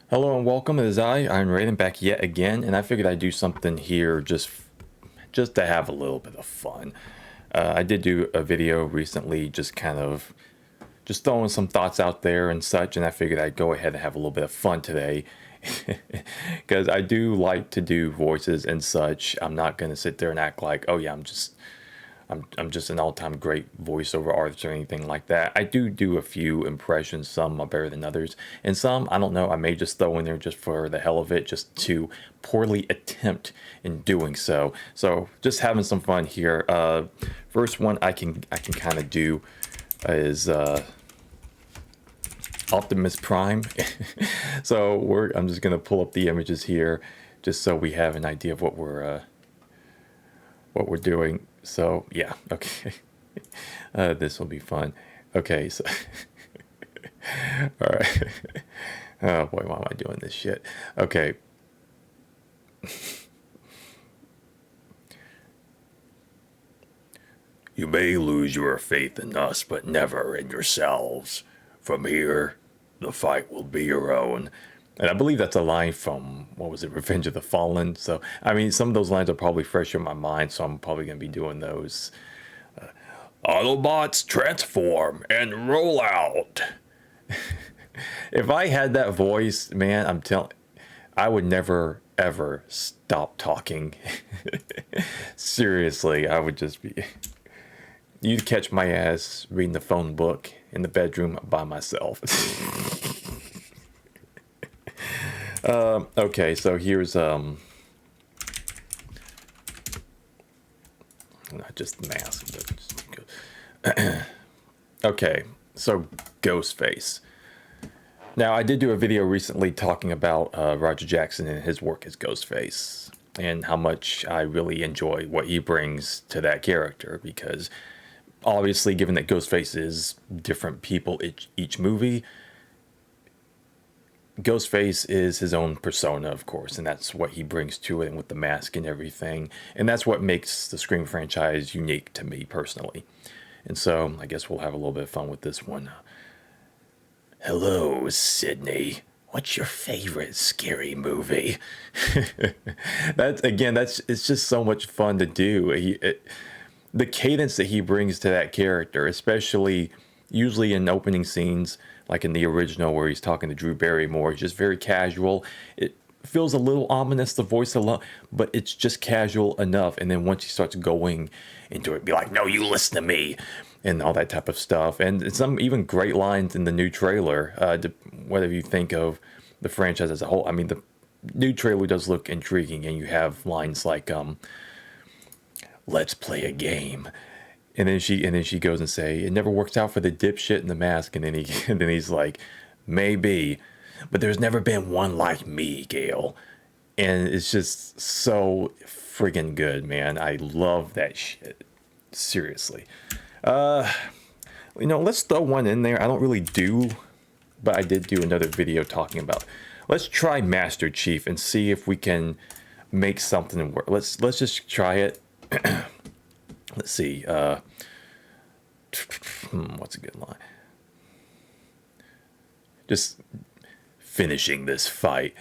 Hello and welcome. It is I'm Raiden back yet again, and I figured I'd do something here just to have a little bit of fun. I did do a video recently, just throwing some thoughts out there and such, and I figured I'd go ahead and have a little bit of fun today, because I do like to do voices and such. I'm not gonna sit there and act like, oh yeah, I'm just an all-time great voiceover artist or anything like that. I do a few impressions. Some are better than others, and some I don't know. I may just throw in there just for the hell of it, just to poorly attempt in doing so. So just having some fun here. First one I can kind of do is Optimus Prime. So I'm just gonna pull up the images here, just so we have an idea of what we're doing. So yeah, okay. This will be fun. Okay, so all right. Oh boy, why am I doing this shit? Okay. You may lose your faith in us, but never in yourselves. From here, the fight will be your own. And I believe that's a line from, what was it, Revenge of the Fallen. So, I mean, some of those lines are probably fresh in my mind, so I'm probably going to be doing those. Autobots transform and roll out. If I had that voice, man, I would never, ever stop talking. Seriously, I would just be. You'd catch my ass reading the phone book in the bedroom by myself. Okay, so here's not just the mask, but okay, so Ghostface. Now I did do a video recently talking about Roger Jackson and his work as Ghostface, and how much I really enjoy what he brings to that character, because obviously, given that Ghostface is different people each movie, Ghostface is his own persona, of course, and that's what he brings to it, and with the mask and everything. And that's what makes the Scream franchise unique to me personally. And so I guess we'll have a little bit of fun with this one. Hello, Sydney. What's your favorite scary movie? It's just so much fun to do. The cadence that he brings to that character, especially usually in opening scenes, like in the original where he's talking to Drew Barrymore, it's just very casual. It feels a little ominous, the voice alone, but it's just casual enough. And then once he starts going into it, be like, no, you listen to me, and all that type of stuff. And some even great lines in the new trailer, whether you think of the franchise as a whole. I mean, the new trailer does look intriguing, and you have lines like, let's play a game. And then she goes and say, it never works out for the dipshit in the mask. And then he's like, maybe, but there's never been one like me, Gail. And it's just so friggin' good, man. I love that shit. Seriously. Let's throw one in there. I don't really do, but I did do another video talking about, let's try Master Chief and see if we can make something work. Let's just try it. Let's see. What's a good line? Just finishing this fight.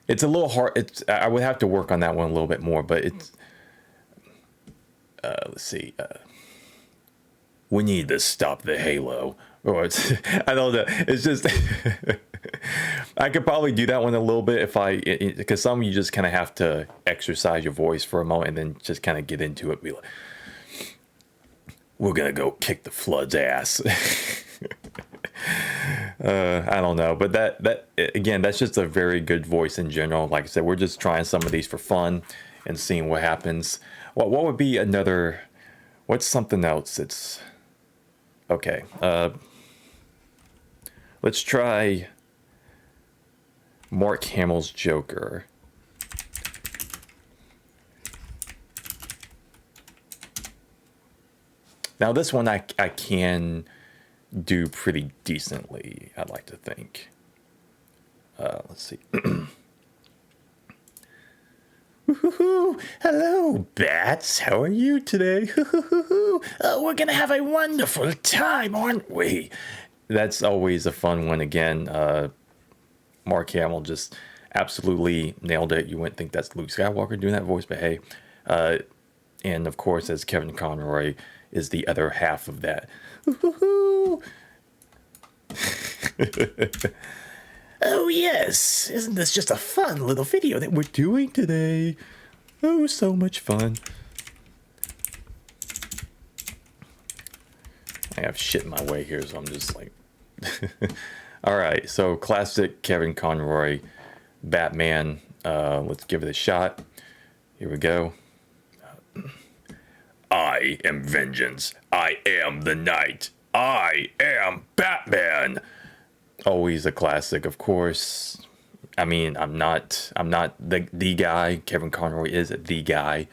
It's a little hard. I would have to work on that one a little bit more, but it's. Let's see. We need to stop the Halo. Or I don't know. It's just. I could probably do that one a little bit because some you just kind of have to exercise your voice for a moment and then just kind of get into it. Be like, we're gonna go kick the Flood's ass. I don't know, but that again, that's just a very good voice in general. Like I said, we're just trying some of these for fun and seeing what happens. What would be another? What's something else? It's okay. Let's try Mark Hamill's Joker. Now this one I can do pretty decently, I'd like to think. Let's see. Hello, Bats. How are you today? We're gonna have a wonderful time, aren't we? That's always a fun one again. Mark Hamill just absolutely nailed it. You wouldn't think that's Luke Skywalker doing that voice, but hey. And of course, as Kevin Conroy is the other half of that. Oh yes, isn't this just a fun little video that we're doing today? Oh, so much fun. I have shit in my way here, so I'm just like... All right, so classic Kevin Conroy Batman. Let's give it a shot. Here we go. I am vengeance. I am the night. I am Batman. Always a classic, of course. I mean, I'm not the guy. Kevin Conroy is the guy,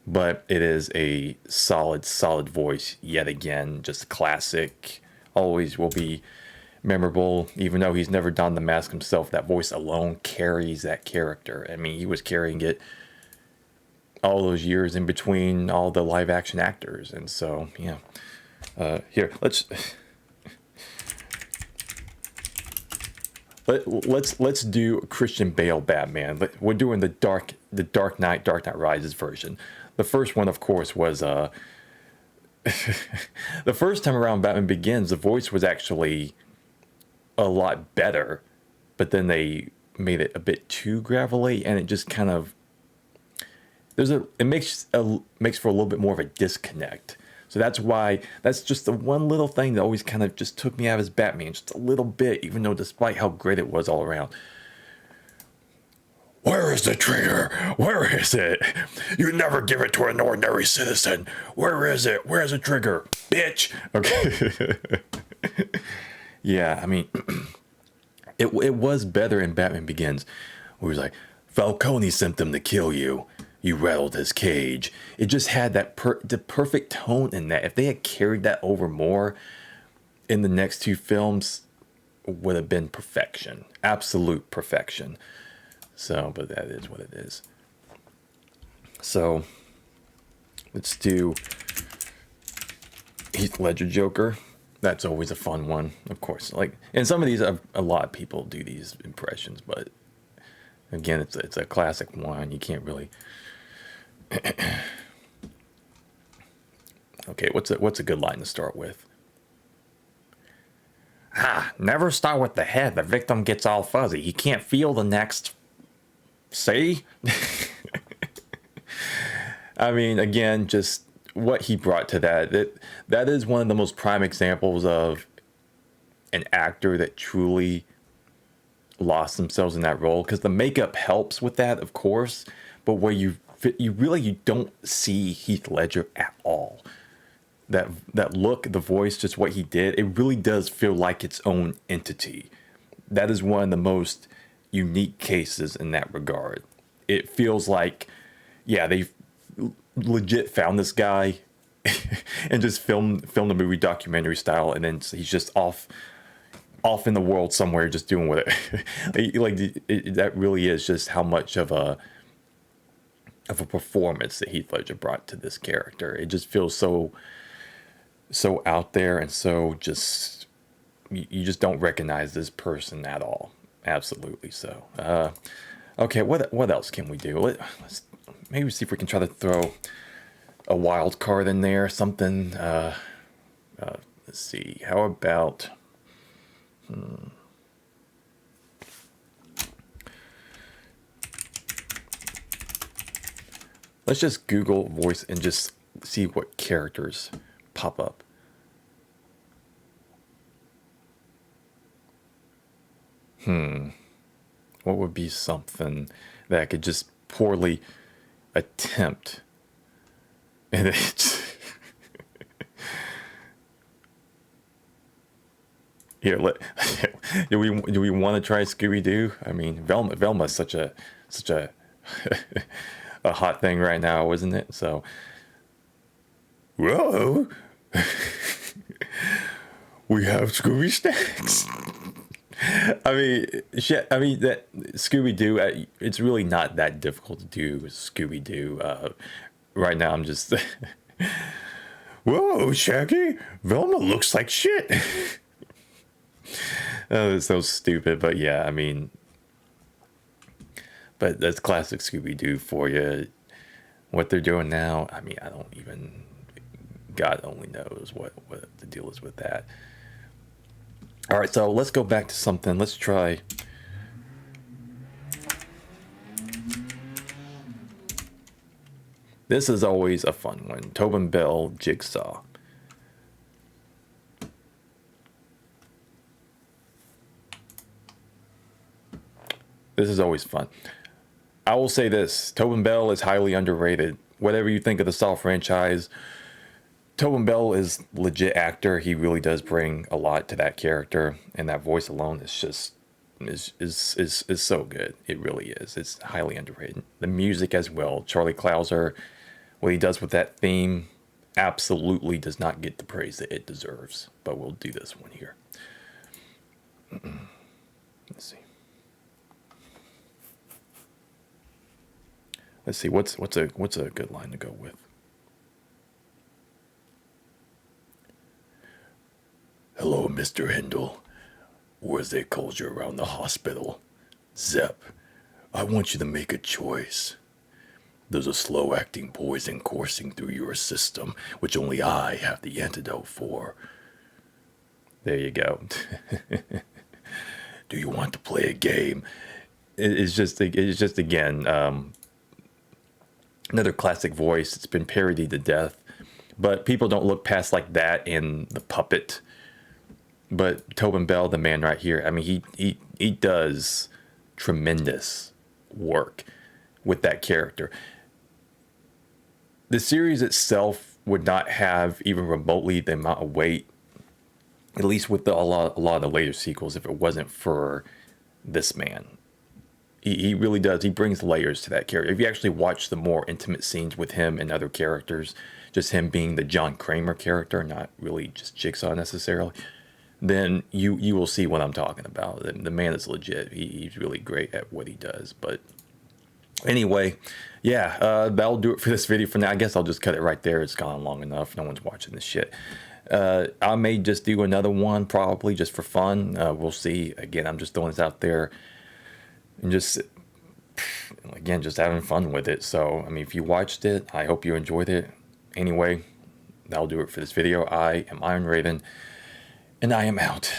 but it is a solid voice yet again. Just classic. Always will be memorable, even though he's never done the mask himself. That voice alone carries that character. I mean, he was carrying it all those years in between all the live action actors, and so yeah. Here, let's do Christian Bale Batman. We're doing the Dark Knight Rises version. The first one, of course, was the first time around Batman Begins. The voice was actually a lot better, but then they made it a bit too gravelly, and it just kind of it makes for a little bit more of a disconnect. So that's just the one little thing that always kind of just took me out of his Batman, just a little bit, even though despite how great it was all around. Where is the trigger? Where is it? You never give it to an ordinary citizen. Where is it? Where's the trigger? Bitch. Okay. Yeah, I mean, it was better in Batman Begins, where he was like, Falcone sent them to kill you. You rattled his cage. It just had that the perfect tone in that. If they had carried that over more in the next two films, would have been perfection. Absolute perfection. So, but that is what it is. So, let's do Heath Ledger Joker. That's always a fun one, of course. Like, and some of these, a lot of people do these impressions, but again, it's a classic one. You can't really... Okay, what's a good line to start with? Never start with the head. The victim gets all fuzzy. He can't feel the next. See? I mean, again, just what he brought to that is one of the most prime examples of an actor that truly lost themselves in that role, because the makeup helps with that, of course, but where you don't see Heath Ledger at all. That look, the voice, just what he did, it really does feel like its own entity. That is one of the most unique cases in that regard. It feels like, yeah, they've legit found this guy and just filmed the movie documentary style, and then he's just off in the world somewhere just doing with it. That really is just how much of a performance that Heath Ledger brought to this character. It just feels so out there, and so just you just don't recognize this person at all. Absolutely. So okay, what else can we do? Let's maybe see if we can try to throw a wild card in there, something. Let's see, how about let's just Google voice and just see what characters pop up. What would be something that I could just poorly attempt? And it's here. Do we want to try Scooby-Doo? I mean, Velma's such a a hot thing right now, isn't it? So, whoa, we have Scooby snacks. I mean, shit. I mean that Scooby-Doo. It's really not that difficult to do Scooby-Doo. Right now, I'm just. Whoa, Shaggy! Velma looks like shit. Oh, it's so stupid, but yeah, I mean, But that's classic Scooby-Doo for you. What they're doing now, I mean, I don't even, God only knows what the deal is with that. All right, so let's go back to something. Let's try. This is always a fun one. Tobin Bell, Jigsaw. This is always fun. I will say this, Tobin Bell is highly underrated. Whatever you think of the Saw franchise, Tobin Bell is legit actor. He really does bring a lot to that character, and that voice alone is just is so good. It really is. It's highly underrated. The music as well. Charlie Clouser, what he does with that theme, absolutely does not get the praise that it deserves. But we'll do this one here. Let's see. Let's see what's a good line to go with. Hello, Mr. Hindle. Or as they called you around the hospital, Zep. I want you to make a choice. There's a slow-acting poison coursing through your system, which only I have the antidote for. There you go. Do you want to play a game? It's just again, another classic voice. It's been parodied to death, but people don't look past like that in The Puppet. But Tobin Bell, the man right here, I mean, he does tremendous work with that character. The series itself would not have even remotely the amount of weight, at least with a lot of the later sequels, if it wasn't for this man. He really does. He brings layers to that character. If you actually watch the more intimate scenes with him and other characters, just him being the John Kramer character, not really just Jigsaw necessarily, then you will see what I'm talking about. The man is legit. He's really great at what he does. But anyway, yeah, that'll do it for this video for now. I guess I'll just cut it right there. It's gone long enough. No one's watching this shit. I may just do another one, probably just for fun. We'll see. Again, I'm just throwing this out there and just, again, just having fun with it. So, I mean, if you watched it, I hope you enjoyed it. Anyway, that'll do it for this video. I am Iron Raiden, and I am out.